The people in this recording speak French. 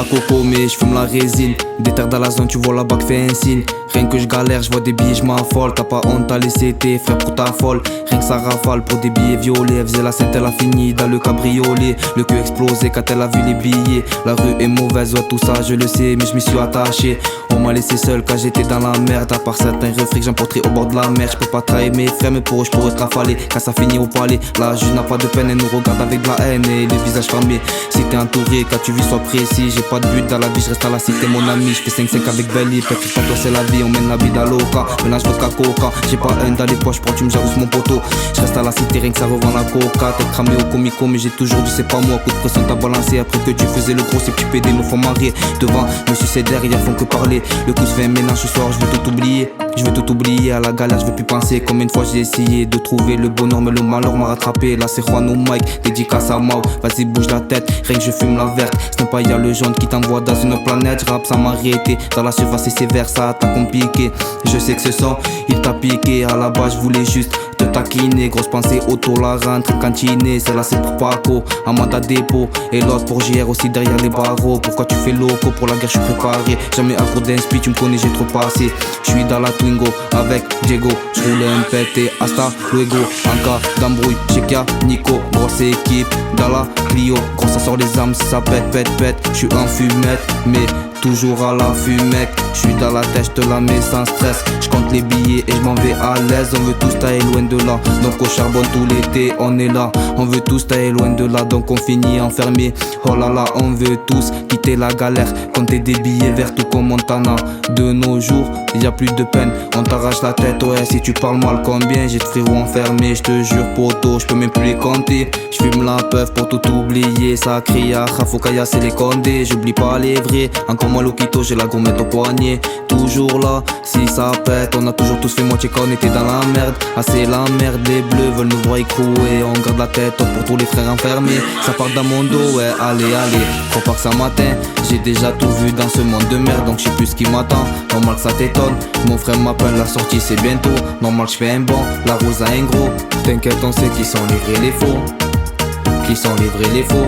coco mais je fume la résine. Des terres dans la zone, tu vois là-bas que fait un signe. Rien que je galère, je vois des billets, je m'affole. T'as pas honte à laisser tes frères pour ta folle. Rien que ça rafale pour des billets violets. Elle faisait la scène, elle a fini dans le cabriolet. Le cul explosé quand elle a vu les billets. La rue est mauvaise, ouais tout ça je le sais, mais je m'y suis attaché. On m'a laissé seul quand j'étais dans la merde. À part certains refrains que j'emporterai au bord de la mer. Je peux pas trahir mes frères, mais pour eux je pourrais te rafaler. Quand ça finit au palais, la juge n'a pas de peine. Elle nous regarde avec de la haine et les visages fermés. Si t'es entouré, quand tu vis sois précis. J'ai pas de but dans la vie, je reste à la cité mon ami. Je fais 5-5 avec Belly, peut-être que toi c'est la vie. On mène la vie d'Aloca, mélange vodka coca. J'ai pas un dans les poches, pour tu me jalouses mon poteau. Je reste à la cité, rien que ça revend la coca. T'es cramé au comico, mais j'ai toujours dit c'est pas moi. Coup de pression t'as balancé après que tu faisais le gros. Ces petits pédés me font marrer. Devant, monsieur c'est derrière, font que parler. Le coup se fait un mélange ce soir, je veux tout oublier. Je veux tout oublier, à la galère je veux plus penser. Combien de fois j'ai essayé de trouver le bonheur, mais le malheur m'a rattrapé. Là c'est Juan ou Mike, dédicace à Mao. Vas-y bouge la tête, rien que je fume la verte. Ce n'est pas y'a le jaune qui t'envoie dans une planète. Je rappe ça m'a arrêté, dans la surface et sévère ça t'a compliqué. Je sais que ce son, il t'a piqué. À la base je voulais juste te taquiner. Grosse pensée auto la rentre cantinée. Celle-là c'est pour Paco, Amanda Dépôt. Et l'autre pour JR aussi derrière les barreaux. Pourquoi tu fais loco, pour la guerre je suis préparé. Jamais à court d'inspi, tu me connais j'ai trop passé. Je suis dans la Twingo avec Diego. Je roule un PT, hasta luego. En cas d'embrouille, Chekia, Nico. Grosse équipe dans la Clio. Gros ça sort les âmes, ça pète, pète, pète. Je suis en fumette, mais toujours à l'affût mec. Je suis dans la tête, je te la mets sans stress. Je compte les billets et je m'en vais à l'aise. On veut tous tailler loin de là, donc au charbon tout l'été on est là. On veut tous tailler loin de là, donc on finit enfermé. Oh là là, on veut tous quitter la galère. Compter des billets verts tout comme Montana. De nos jours, y a plus de peine. On t'arrache la tête, ouais si tu parles mal combien. J'ai de frérots enfermés, je te jure poto, je peux même plus les compter. Je fume la peuf pour tout oublier. Ça crie à Khafokaya c'est les condés. J'oublie pas les vrais, encore moi Lokito j'ai la gommette au poignet. Toujours là, si ça pète. On a toujours tous fait moitié quand on était dans la merde. Ah c'est la merde, les bleus veulent nous voir écrouer. On garde la tête haute pour tous les frères enfermés. Ça part dans mon dos, ouais allez allez. Faut pas que ça m'atteint, j'ai déjà tout vu dans ce monde de merde. Donc je sais plus ce qui m'attend, normal que ça t'étonne. Mon frère m'appelle, la sortie c'est bientôt. Normal je fais un bon, la rose a un gros. T'inquiète on sait qui sont les vrais les faux. Qui sont les vrais les faux.